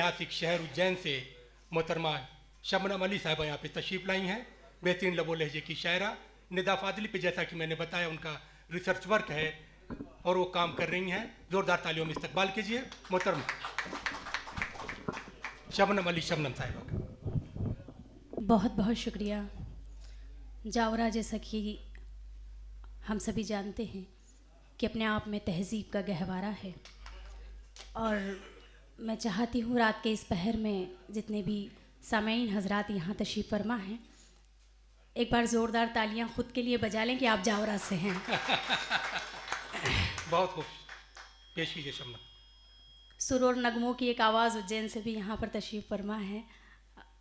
ऐतिहासिक शहर उज्जैन से मोहतरमा शबनम अली साहिबा यहाँ पे तशरीफ़ लाई हैं। बेहतरीन लबो लहजे की शायरा निदा फादली पे, जैसा कि मैंने बताया, उनका रिसर्च वर्क है और वो काम कर रही हैं। ज़ोरदार तालियों में इस्तकबाल कीजिए मोहतरमा शबनम अली शबनम साहिबा का। बहुत बहुत शुक्रिया। जावरा, जैसा कि हम सभी जानते हैं कि अपने आप में तहज़ीब का गहवारा है, और मैं चाहती हूँ रात के इस पहर में जितने भी सामईन हजरात यहाँ तशरीफ़ फरमा हैं, एक बार ज़ोरदार तालियाँ ख़ुद के लिए बजा लें कि आप जावरा से हैं। बहुत खूब, पेश कीजिए शबनम। सुर और नगमों की एक आवाज़ उज्जैन से भी यहाँ पर तशरीफ़ फरमा है।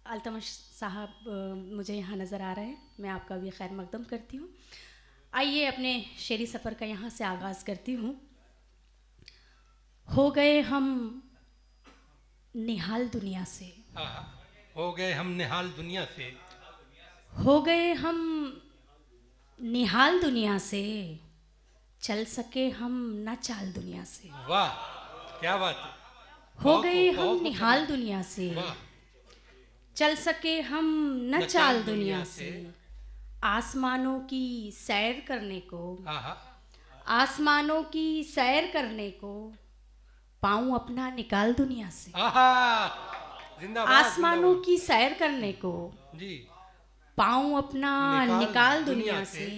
अल्तमश साहब मुझे यहाँ नज़र आ रहे हैं, मैं आपका भी खैर मकदम करती हूँ। आइए अपने शेरी सफ़र का यहाँ से आगाज़ करती हूँ। हो गए हम निहाल दुनिया से, हो गए हम निहाल दुनिया से, हो गए हम निहाल दुनिया से, चल सके हम न चाल दुनिया से। वाह क्या बात है। हो गए हम निहाल दुनिया से, चल सके हम न चाल दुनिया से, आसमानों की सैर करने को, आसमानों की सैर करने को, पाऊं अपना निकाल दुनिया से। आसमानों की सैर करने को जी, पाऊं अपना निकाल दुनिया से,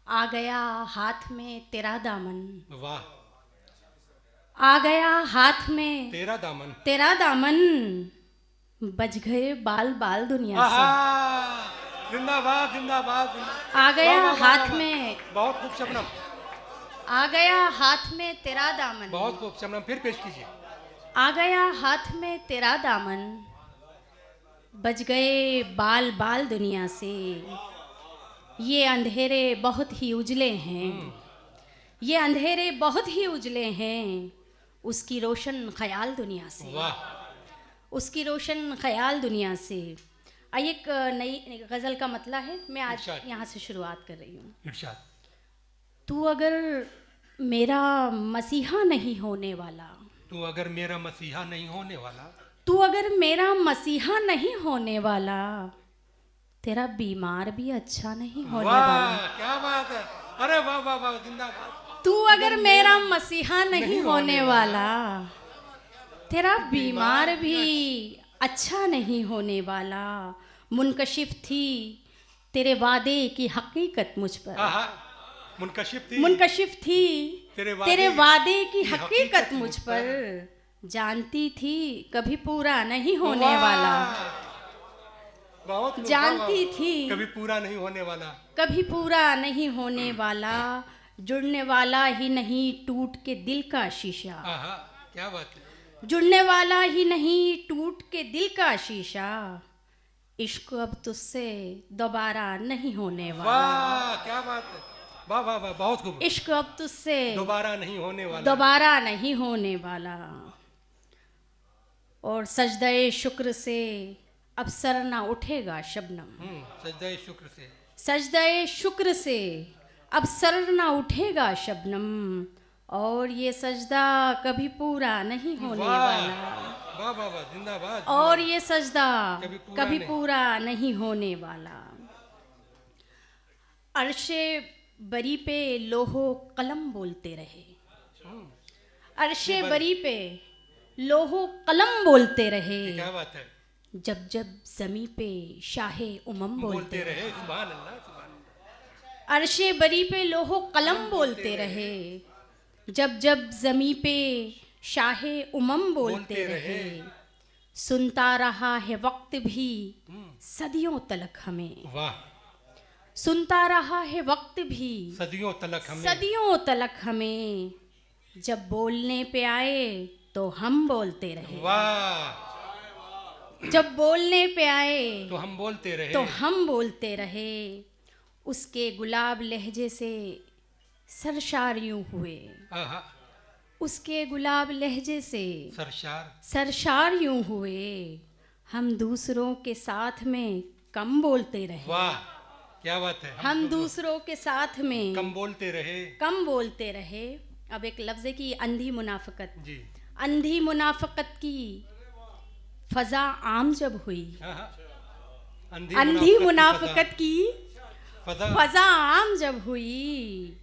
आ गया हाथ में तेरा दामन। वाह, आ गया हाथ में तेरा दामन, तेरा दामन, बज गए बाल बाल दुनिया से। जिंदाबाद जिंदाबाद। आ गया हाथ में, बहुत खूब शबनम, आ गया हाथ में तेरा दामन। बहुत खूब शबनम, फिर पेश कीजिए। आ गया हाथ में तेरा दामन, बज गए बाल बाल दुनिया से। ये अंधेरे बहुत ही उजले हैं, ये अंधेरे बहुत ही उजले हैं, उसकी रोशन ख्याल दुनिया से। वाह, उसकी रोशन ख्याल दुनिया से। आइए एक नई गज़ल का मतला है, मैं आज यहाँ से शुरुआत कर रही हूँ। इरशाद। तू अगर मेरा मसीहा नहीं होने वाला, तू अगर मेरा मसीहा नहीं होने वाला, तू अगर मेरा मसीहा नहीं होने वाला, तेरा बीमार भी अच्छा नहीं होने वाला। क्या बात है, अरे वाह वाह वाह, जिंदाबाद। तू अगर मेरा मसीहा नहीं होने वाला, तेरा बीमार भी अच्छा नहीं होने वाला। मुनकशिफ थी तेरे वादे की हकीकत मुझ पर, मुनकशिफ थी तेरे वादे की हकीकत मुझ पर, जानती थी कभी पूरा नहीं होने वाला। जानती थी कभी पूरा नहीं होने वाला, कभी पूरा नहीं होने वाला, जुड़ने वाला ही नहीं टूट के दिल का शीशा। क्या बात है। जुड़ने वाला ही नहीं टूट के दिल का शीशा, इश्क अब तुझसे दोबारा नहीं होने वाला। वाह क्या बात है, वाह वाह वाह, बहुत खूब। इश्क अब तुझसे दोबारा नहीं होने वाला, दोबारा नहीं होने वाला। और सजदे शुक्र से अब सर ना उठेगा शबनम। सजदे शुक्र से, सजदे शुक्र से अब सर ना उठेगा शबनम, और ये सजदा कभी पूरा नहीं होने वाला। वाह वाह वाह, जिंदाबाद। और ये सजदा कभी पूरा नहीं होने वाला। अर्शे बरी पे लोहो कलम बोलते रहे, अर्शे बरी पे लोहो कलम बोलते रहे, क्या बात है। जब जब ज़मी पे शाहे उमम बोलते रहे। सुभान अल्लाह, सुभान अल्लाह। अर्शे बरी पे लोहो कलम बोलते रहे, जब जब ज़मी पे शाहे उमम बोलते रहे। सुनता रहा है वक्त भी सदियों तलक हमें, वाह। सुनता रहा है वक्त भी सदियों तलक हमें, सदियों तलक हमें, जब बोलने पे आए तो हम बोलते रहे। वाह। जब बोलने पे आए तो हम बोलते रहे, तो हम बोलते रहे। उसके गुलाब लहजे से सरशार यूं हुए, उसके गुलाब लहजे से सरशार यूं हुए, हम दूसरों के साथ में कम बोलते रहे। वाह क्या बात है। हम दूसरों के साथ में कम बोलते रहे, कम बोलते रहे। अब एक लफ्ज़ की अंधी मुनाफकत, जी। अंधी मुनाफकत की फजा आम जब हुई, हाँ, हाँ। अंधी मुनाफिकत की फजा फजा आम जब हुई,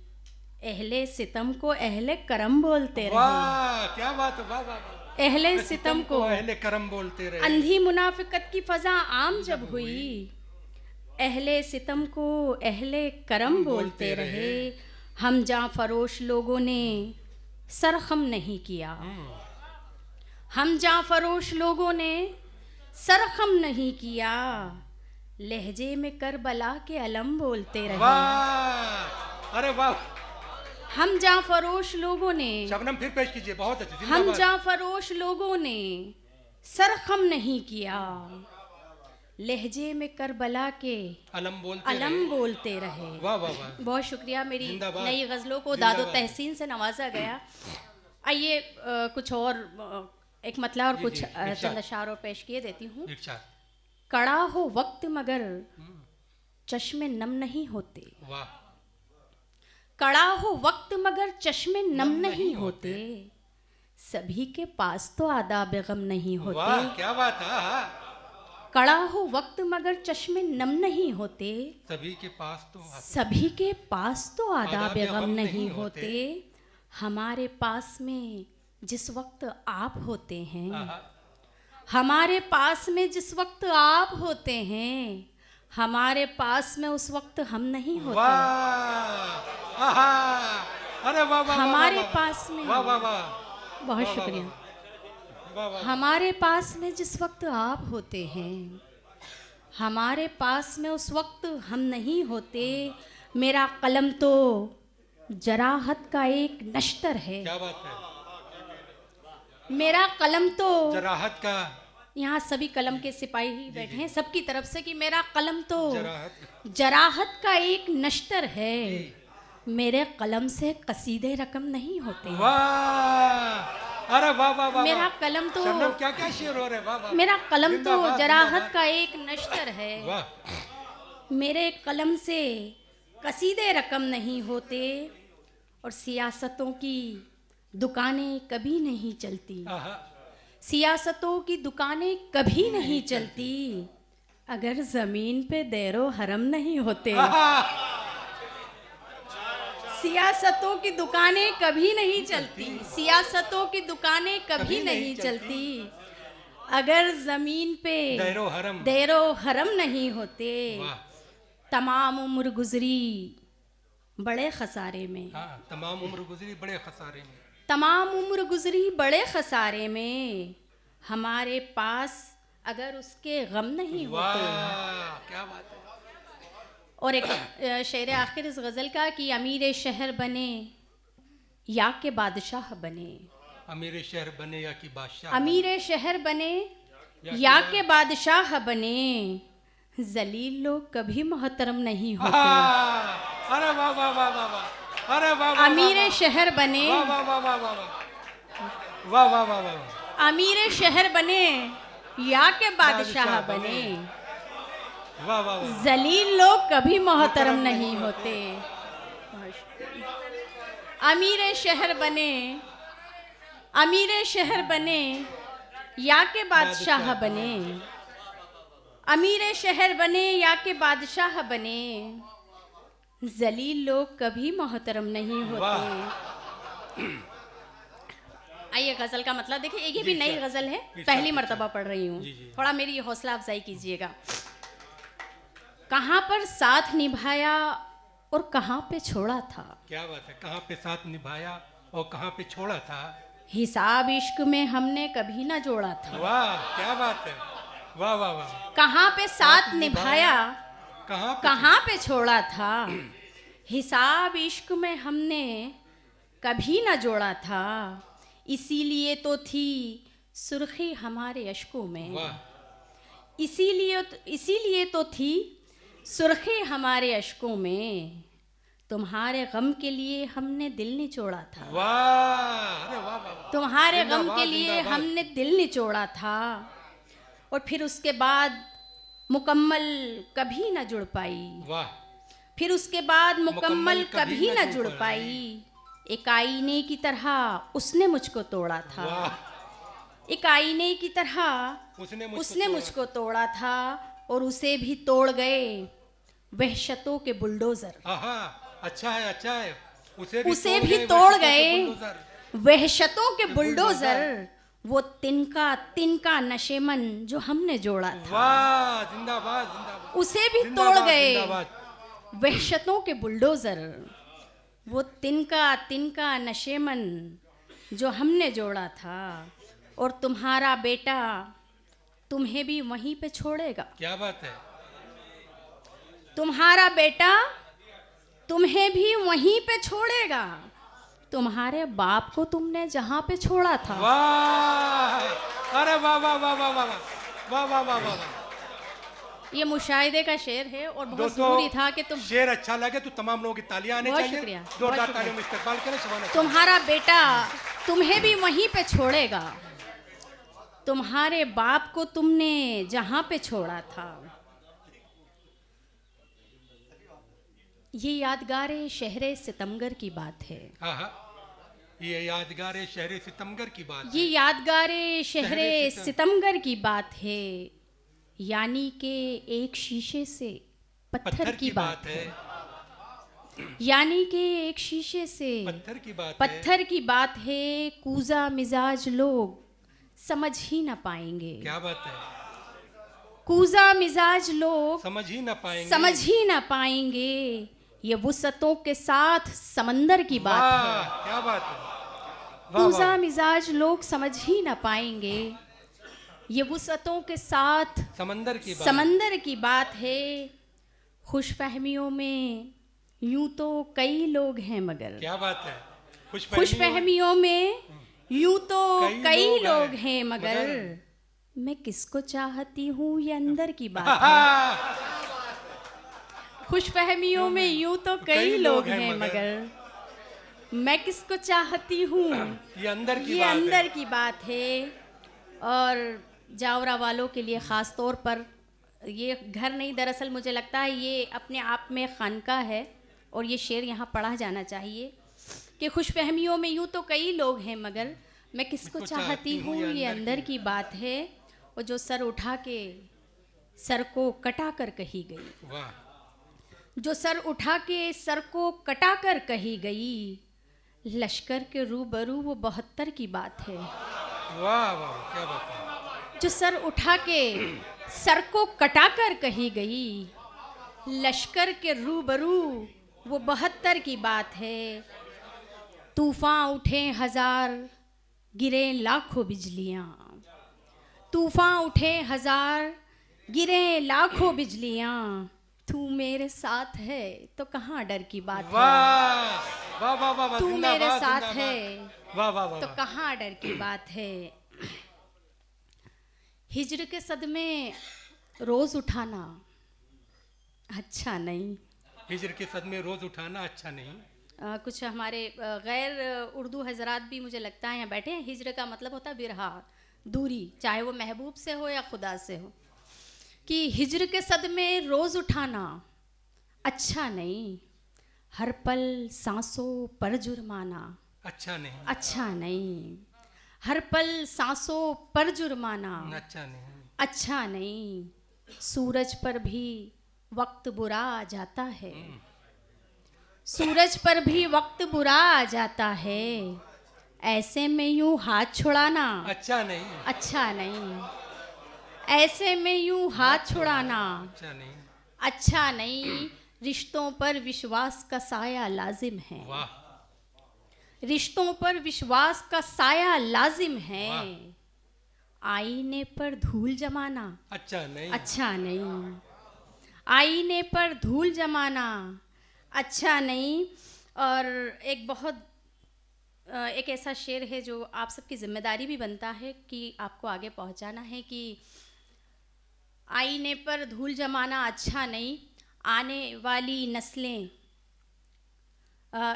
अहले सितम को अहले करम बोलते रहे। वाह, क्या बात है, वाह वाह वाह। अहले सितम को अहले करम बोलते रहे। अंधी मुनाफिकत की फजा आम जब हुई, अहले सितम को अहले करम बोलते रहे। हम जां फरोश लोगों ने सरखम नहीं किया, हम जां फरोश लोगों ने सरखम नहीं किया, लहजे में करबला के अलम बोलते रहे। वाह, अरे वाह। हम जां फरोश लोगों ने, शबनम फिर पेश कीजिए, बहुत अच्छी। हम जिंदाबाद। जां फरोश लोगों ने सरखम नहीं किया, लहजे में करबला के अलम बोलते अलम रहे। बोलते रहे। वाह वाह वाह। बहुत शुक्रिया, मेरी जिंदाबाद। नई गज़लों को जिंदाबाद। दादो तहसीन से नवाजा गया। आइए कुछ और एक मतला और जी, कुछ जी, इरशाद। चंद अशार और पेश किए देती हूँ। इरशाद। कड़ा हो वक्त मगर चश्मे नम नहीं होते, वाह, कड़ा हो वक्त मगर चश्मे नम नम नहीं नहीं होते, सभी के पास तो आदाब गम नहीं वाह, होते। क्या बात है, हाँ। कड़ा हो वक्त मगर चश्मे नम नहीं होते, सभी के पास तो सभी के पास तो आदाब आदाब गम गम नहीं नहीं होते। हमारे पास में जिस वक्त आप होते हैं, हाँ, हमारे पास में जिस वक्त आप होते हैं, हमारे पास में उस वक्त हम नहीं होते। वाह, आहा, अरे वाह वाह। हमारे वाह, वाह, पास में वाह वाह वाह। बहुत वाह, शुक्रिया। वाह वाह। हमारे पास में जिस वक्त आप होते हैं, हमारे पास में उस वक्त हम नहीं होते। मेरा कलम तो जराहत का एक नश्तर है, क्या बात है, मेरा कलम तो, जराहत का यहाँ सभी कलम के सिपाही ही बैठे हैं सबकी तरफ से, कि मेरा कलम तो जराहत। जराहत का एक नश्तर है, मेरे कलम से कसीदे रकम नहीं होते। वाह, अरे वाह वाह वाह। मेरा कलम तो, शबनम क्या क्या शेर हो रहे, वाह वाह। मेरा कलम तो जिंदाबाद, जराहत जिंदाबाद। का एक नश्तर है, वाह, मेरे कलम से कसीदे रकम नहीं होते, और सियासतों की दुकानें कभी नहीं चलती, आहा, सियासतों की दुकानें कभी नहीं चलती, अगर जमीन पे दैरो हरम नहीं होते। आहा, सियासतों की दुकानें कभी नहीं चलती, सियासतों की दुकानें कभी नहीं चलती, अगर जमीन पे दैरो हरम। दैरो हरम नहीं होते। वाह, तमाम उम्र गुजरी बड़े खसारे में, हाँ, तमाम उम्र गुजरी बड़े खसारे में, तमाम उम्र गुजरी बड़े खसारे में, हमारे पास अगर उसके गम नहीं होते। वाह, क्या बात है। और एक शेर आखिर इस गज़ल का कि अमीर शहर बने या के बादशाह बने, अमीर शहर बने या कि बादशाह, अमीर शहर बने या के बादशाह बने, जलील लोग कभी मोहतरम नहीं होते। आहा, अरे वाह वाह वाह वाह वाह, अरे वाह वाह। अमीर शहर बने, वाह वाह वाह वाह वाह वाह वाह वाह वाह। अमीर शहर बने या के बादशाह बादशाह बने, वाह वाह वाह। जलील लोग कभी मोहतरम नहीं होते। अमीर शहर बने, अमीर शहर बने या के बादशाह बने, अमीर शहर बने या के बादशाह बने, जलील लोग कभी मोहतरम नहीं होते। आइए गज़ल का मतलब देखिए, ये भी नई गज़ल है, पहली मर्तबा पढ़ रही हूँ, थोड़ा मेरी हौसला अफजाई कीजिएगा। कहाँ पर साथ निभाया और कहाँ पे छोड़ा था, क्या बात है, कहाँ पे साथ निभाया और कहाँ पे छोड़ा था। हिसाब इश्क में हमने कभी ना जोड़ा था। वाह, क्या बात है, वाह वाह वाह। कहाँ पे साथ निभाया, कहाँ पे कहाँ पे छोड़ा था, हिसाब इश्क में हमने कभी ना जोड़ा था, इसीलिए तो थी सुर्खी हमारे अश्कों में, वाह, इसीलिए तो थी सुर्खी हमारे अश्कों में, तुम्हारे गम के लिए हमने दिल निचोड़ा था। वाह, अरे वाह वाह। तुम्हारे गम जिंदाबाद, के लिए जिंदाबाद। हमने दिल निचोड़ा था, और फिर उसके बाद मुकम्मल कभी न जुड़ पाई, वाह, फिर उसके बाद मुकम्मल कभी न जुड़ पाई। पाई, एक आईने की तरह उसने मुझको तोड़ा था। वाह, एक आईने की तरह उसने मुझको तोड़ा था और उसे भी तोड़ गए वहशतों के बुलडोजर। अच्छा है उसे भी तोड़ गए वहशतों के बुलडोजर। वो तिनका तिनका नशेमन जो हमने जोड़ा था, वाह जिंदाबाद जिंदाबाद, उसे भी तोड़ गए जिंदाबाद। वहशतों के बुलडोजर। वो तिनका तिनका नशेमन जो हमने जोड़ा था, और तुम्हारा बेटा तुम्हें भी वहीं पे छोड़ेगा। क्या बात है, तुम्हारा बेटा तुम्हें भी वहीं पे छोड़ेगा। तुम्हारे बाप को तुमने जहां पे छोड़ा था। वाह, अरे वाह वाह वाह वाह वाह वाह वाह वाह वाह। ये मुशाहिदे का शेर है और बहुत दोस्तों, जरूरी था कि तुम शेर अच्छा लगे तो तमाम लोगों की तालियां आने बहुत चाहिए। शुक्रिया, जोरदार बहुत तालियों में इस्तकबाल करें। सुभान अल्लाह। तुम्हारा बेटा तुम्हें भी वहीं पे छोड़ेगा। तुम्हारे बाप को तुमने जहां पे छोड़ा था। ये यादगार शहरे सितमगर की बात है। ये यादगार शहर सितमगर की बात ये है। यादगार शहरे सितमगर की बात है। यानी कि एक शीशे से पत्थर की बात है। यानी कि एक शीशे से पत्थर की बात है। कूजा मिजाज लोग समझ ही ना पाएंगे। क्या बात है, कूजा मिजाज लोग समझ ही ना पाएंगे। ये वुसअतों के साथ समंदर की बात है। क्या बात है, कूजा मिजाज लोग समझ ही ना पाएंगे। ये वुसअतों के साथ समंदर की बात है। खुशफहमियों में यूं तो कई लोग हैं मगर। क्या बात है, खुशफहमियों में यूं तो कई लोग हैं मगर मैं किसको चाहती हूँ ये अंदर की बात है। खुशफहमियों में यूं तो कई लोग हैं मगर मैं किसको चाहती हूँ ये अंदर की बात है। और जावरा वालों के लिए ख़ास तौर पर ये घर नहीं, दरअसल मुझे लगता है ये अपने आप में खानका है और ये शेर यहाँ पढ़ा जाना चाहिए कि खुशफहमियों में यूं तो कई लोग हैं मगर मैं किसको चाहती हूँ ये अंदर की बात है। और जो सर उठा के सर को कटा कर कही गई, जो सर उठा के सर को कटा कर कही गई, लश्कर के रूबरू वो 72 की बात है। वाह वाह, क्या बात है। जो सर उठा के सर को कटा कर कही गई, लश्कर के रूबरू वो 72 की बात है। तूफान उठे हजार गिरे लाखों बिजलियां, तूफान उठे हजार गिरे लाखों बिजलियां, तू मेरे साथ है तो कहाँ डर की बात है। वाह वाह वाह, तू मेरे साथ है वाह वाह तो कहाँ डर की बात है। हिज्र के सदमे रोज उठाना अच्छा नहीं। हिज्र के सदमे रोज उठाना अच्छा नहीं। कुछ हमारे गैर उर्दू हजरात भी मुझे लगता है यहाँ बैठे हैं। हिज्र का मतलब होता है बिरहा, दूरी, चाहे वो महबूब से हो या खुदा से हो। कि हिज्र के सदमे रोज उठाना अच्छा नहीं। हर पल सांसों पर जुर्माना अच्छा नहीं। अच्छा नहीं। हर पल सांसों पर जुर्माना अच्छा नहीं। अच्छा नहीं। सूरज पर भी वक्त बुरा आ जाता है, सूरज पर भी वक्त बुरा आ जाता है। ऐसे में यूं हाथ छुड़ाना अच्छा नहीं। अच्छा नहीं। ऐसे में यूं हाथ छुड़ाना अच्छा नहीं। अच्छा नहीं। रिश्तों पर विश्वास का साया लाजिम है। वाह। रिश्तों पर विश्वास का साया लाजिम है। आईने पर धूल जमाना अच्छा नहीं। अच्छा नहीं। आईने पर धूल जमाना अच्छा नहीं। और एक ऐसा शेर है जो आप सबकी जिम्मेदारी भी बनता है कि आपको आगे पहुंचाना है कि आईने पर धूल जमाना अच्छा नहीं, आने वाली नस्लें।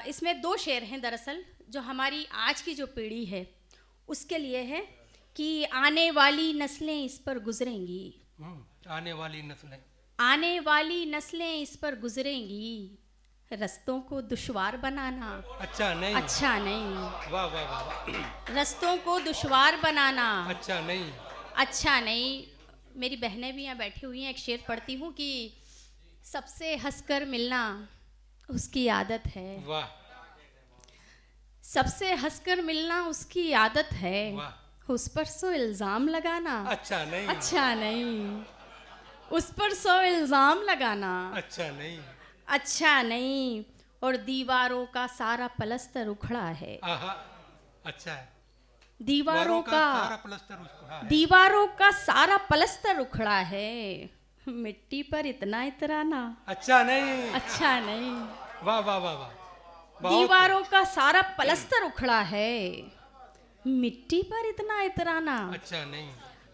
इसमें 2 शेर हैं दरअसल जो हमारी आज की जो पीढ़ी है उसके लिए है कि आने वाली नस्लें इस पर गुजरेंगी। आने वाली नस्लें आने वाली नस्लें इस पर गुजरेंगी। रस्तों को दुश्वार बनाना अच्छा नहीं। अच्छा नहीं, वाह वाह वाह वाह। रस्तों को दुश्वार बनाना अच्छा नहीं। अच्छा नहीं। मेरी बहनें भी यहाँ बैठी हुई हैं, एक शेर पढ़ती हूँ कि सबसे हंसकर मिलना उसकी आदत है, वाह सबसे हंसकर मिलना उसकी आदत है, वाह। उस पर सो इल्ज़ाम लगाना अच्छा नहीं। अच्छा नहीं, उस पर सो इल्ज़ाम लगाना अच्छा नहीं। अच्छा नहीं। और दीवारों का सारा पलस्तर उखड़ा है, आहा अच्छा है। दीवारों का सारा प्लस्तर उखड़ा है। दीवारों का सारा पलस्तर उखड़ा है, मिट्टी पर इतना इतराना अच्छा नहीं। अच्छा नहीं। वाह वाह वाह वाह। बहुत- दीवारों का सारा पलस्तर उखड़ा है, मिट्टी पर इतना इतराना अच्छा नहीं।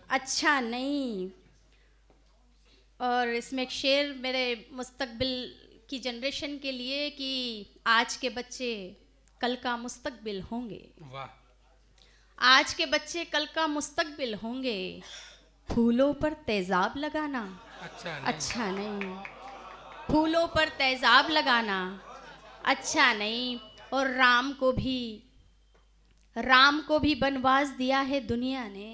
अच्छा नहीं। और इसमें एक शेर मेरे मुस्तकबिल की जनरेशन के लिए कि आज के बच्चे कल का मुस्तकबिल होंगे, वाह आज के बच्चे कल का मुस्तकबिल होंगे, फूलों पर तेजाब लगाना अच्छा नहीं। अच्छा नहीं, फूलों पर तेजाब लगाना अच्छा नहीं। और राम को भी बनवास दिया है दुनिया ने,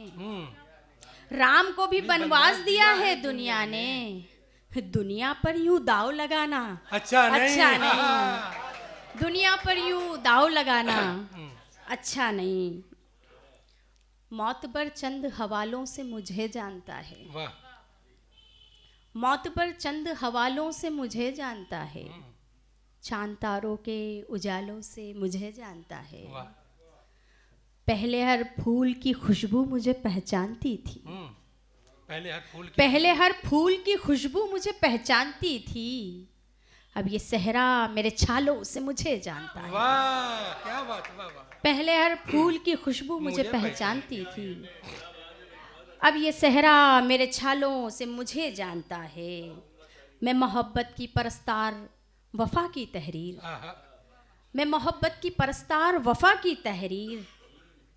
राम को भी बनवास दिया है दुनिया ने, दुनिया पर यूं दाव लगाना अच्छा नहीं। अच्छा नहीं, दुनिया पर यूं दाव लगाना अच्छा नहीं। मौत पर चंद हवालों से मुझे जानता है, वाह मौत पर चंद हवालों से मुझे जानता है, चांद तारों के उजालों से मुझे जानता है, वाह। पहले हर फूल की खुशबू मुझे पहचानती थी, पहले हर फूल की खुशबू मुझे पहचानती थी, अब ये सहरा मेरे छालों से मुझे जानता है। वाह क्या बात वाह वाह। पहले हर फूल की खुशबू मुझे पहचानती थी, अब ये सहरा मेरे छालों से मुझे जानता है। मैं मोहब्बत की परस्तार वफा की तहरीर, आहा। मैं मोहब्बत की परस्तार वफा की तहरीर,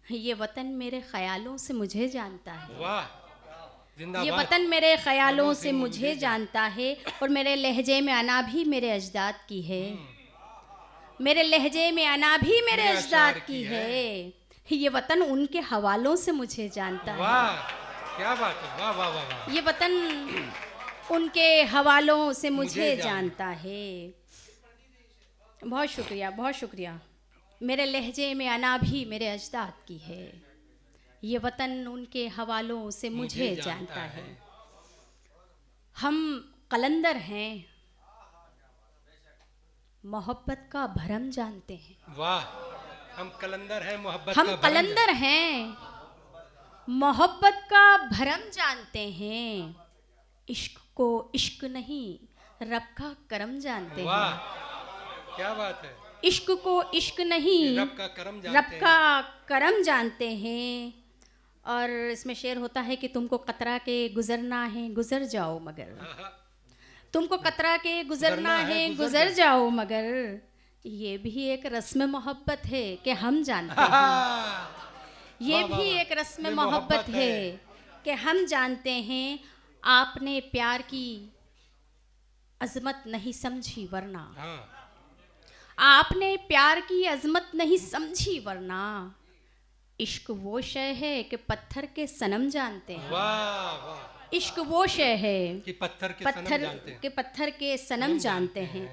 ये वतन मेरे ख्यालों से मुझे जानता है, वाह जिंदाबाद। ये वतन मेरे ख्यालों से मुझे जानता है। और मेरे लहजे में अना भी मेरे अजदाद की है, मेरे लहजे में अना भी मेरे अजदाद की है, ये वतन उनके हवालों से मुझे जानता है। वाह क्या बात है वाह वाह वाह वाह। ये वतन उनके हवालों से मुझे जानता है। बहुत शुक्रिया बहुत शुक्रिया। मेरे लहजे में अना भी मेरे अजदाद की है, ये वतन उनके हवालों से मुझे जानता है। हम कलंदर हैं, मोहब्बत का भरम जानते हैं, वाह हम कलंदर हैं मोहब्बत हम का भरम कलंदर हैं, मोहब्बत का भरम जानते हैं, इश्क को इश्क नहीं रब का करम जानते वाह हैं, क्या बात है। इश्क को इश्क नहीं रब का करम जानते रब का करम जानते हैं। और इसमें शेर होता है कि तुमको कतरा के गुजरना है गुजर जाओ मगर, आहा। तुमको कतरा के गुजरना है गुजर जाओ मगर, ये भी एक रस्म मोहब्बत है कि हम जानते हैं, ये भी एक रस्म मोहब्बत है कि हम जानते हैं। आपने प्यार की अजमत नहीं समझी वरना, हाँ। आपने प्यार की अजमत नहीं समझी वरना, इश्क वो शय है कि पत्थर के सनम जानते हैं, वाह वाह। इश्क वो शय है कि पत्थर के सनम जानते हैं।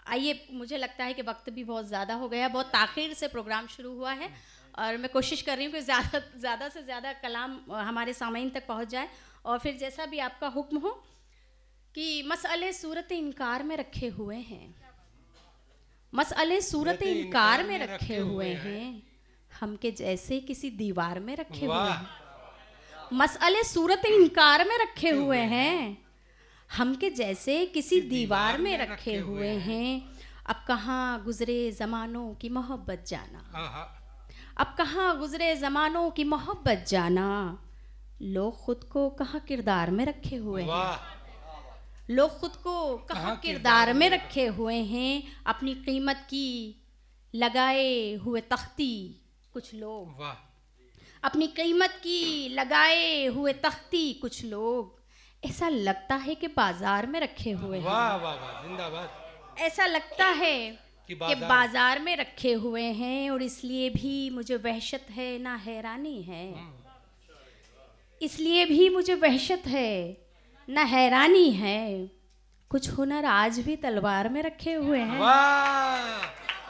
आइए, मुझे लगता है कि वक्त भी बहुत ज़्यादा हो गया, बहुत ताख़ीर से प्रोग्राम शुरू हुआ है और मैं कोशिश कर रही हूँ कि ज़्यादा से ज़्यादा कलाम हमारे सामईन तक पहुँच जाए। और फिर जैसा भी आपका हुक्म हो कि मसअले सूरत इनकार में रखे हुए हैं, मसअले सूरत इनकार में रखे हुए हैं, हम के जैसे किसी दीवार में रखे हुए हैं, मसअले सूरत इनकार में रखे हुए हैं, हम के जैसे किसी दीवार में रखे हुए हैं। अब कहाँ गुजरे ज़मानों की मोहब्बत जाना, अब कहाँ गुजरे ज़मानों की मोहब्बत जाना, लोग खुद को कहाँ किरदार में रखे हुए हैं, लोग खुद को कहाँ किरदार में रखे हुए हैं। अपनी कीमत की लगाए हुए तख्ती कुछ लोग, अपनी कीमत की लगाए हुए तख्ती कुछ लोग, ऐसा लगता है कि बाजार में रखे हुए हैं। वाह वाह वाह जिंदाबाद। ऐसा लगता है कि कि बाजार में रखे हुए हैं, और इसलिए भी मुझे वहशत है ना हैरानी है। इसलिए भी मुझे वहशत है ना हैरानी है, कुछ हुनर आज भी तलवार में रखे हुए हैं। वाह,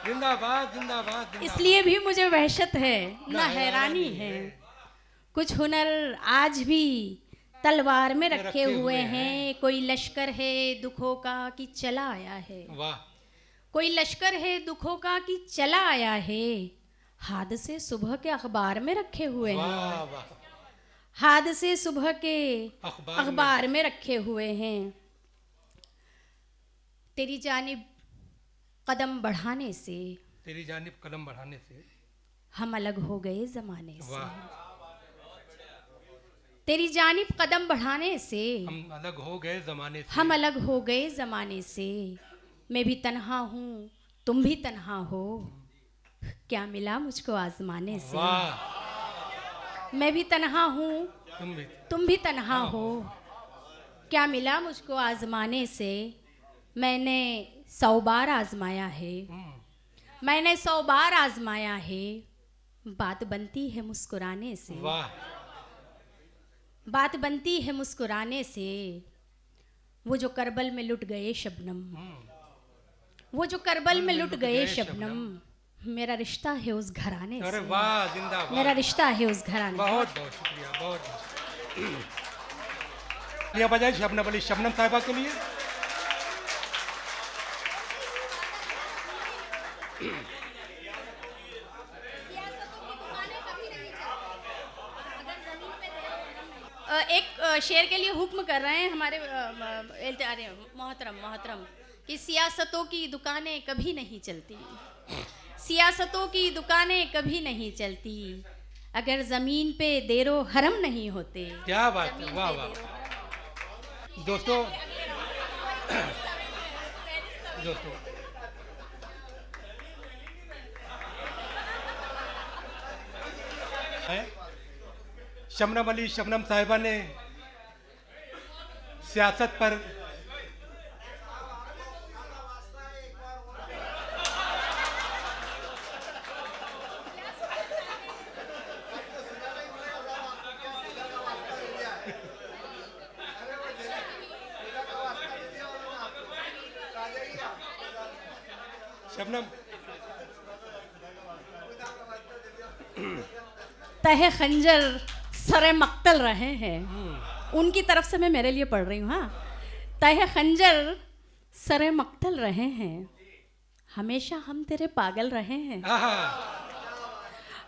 जिंदाबाद जिंदाबाद जिंदाबाद। इसलिए भी मुझे वहशत है ना हैरानी है, कुछ हुनर आज भी तलवार में रखे हुए हैं। कोई लश्कर है दुखों का कि चला आया है, वाह, कोई लश्कर है दुखों का कि चला आया है, हादसे सुबह के अखबार में रखे हुए हैं। वाह वाह, हादसे सुबह के अखबार अखबार में रखे हुए हैं। तेरी जानिब कदम बढ़ाने से, तेरी जानिब कदम बढ़ाने से हम अलग हो गए जमाने से। वाह, तेरी जानिब कदम बढ़ाने से हम अलग हो गए जमाने से। हम अलग हो गए जमाने से। मैं भी तन्हा हूँ तुम भी तन्हा हो, क्या मिला मुझको आजमाने से। वाह, मैं भी तन्हा हूँ तुम भी। तुम भी तन्हा हो, क्या मिला मुझको आजमाने से। मैंने 100 बार आजमाया है, मैंने 100 बार आजमाया है, बात बनती है मुस्कुराने से। वाह, बात बनती है मुस्कुराने से। वो जो करबल में लुट गए शबनम, वो जो करबल में लुट गए शबनम, मेरा रिश्ता है उस घराने अरे से। वाह, जिंदाबाद। मेरा रिश्ता है उस घराने। बहुत बहुत शुक्रिया, बहुत बहुत बजाय शबनम अली, शबनम साहिबा के लिए। एक शेर के लिए हुक्म कर रहे हैं हमारे मोहतरम कि सियासतों की दुकानें कभी नहीं चलती, सियासतों की दुकानें कभी नहीं चलती, अगर जमीन पे देरो हरम नहीं होते। क्या बात है, वाह वाह। दोस्तों दोस्तों शबनम अली, शबनम साहिबा ने सियासत पर शबनम तहे खंजर सरे मक्तल रहे हैं, उनकी तरफ से मैं मेरे लिए पढ़ रही हूँ। हाँ, तहे खंजर सरे मक्तल रहे हैं, हमेशा हम तेरे पागल रहे हैं,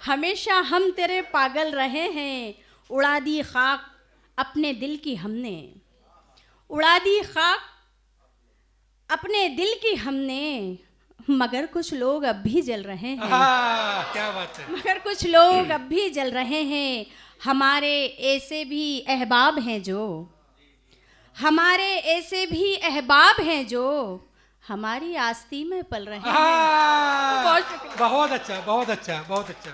हमेशा हम तेरे पागल रहे हैं। उड़ा दी खाक अपने दिल की हमने, उड़ा दी खाक अपने दिल की हमने, मगर कुछ लोग अब भी जल रहे हैं। क्या बात है। मगर कुछ लोग अब भी जल रहे हैं, हमारे ऐसे भी अहबाब हैं जो, हमारे ऐसे भी अहबाब हैं जो हमारी आस्ती में पल रहे हैं। बहुत अच्छा, बहुत अच्छा, बहुत अच्छा।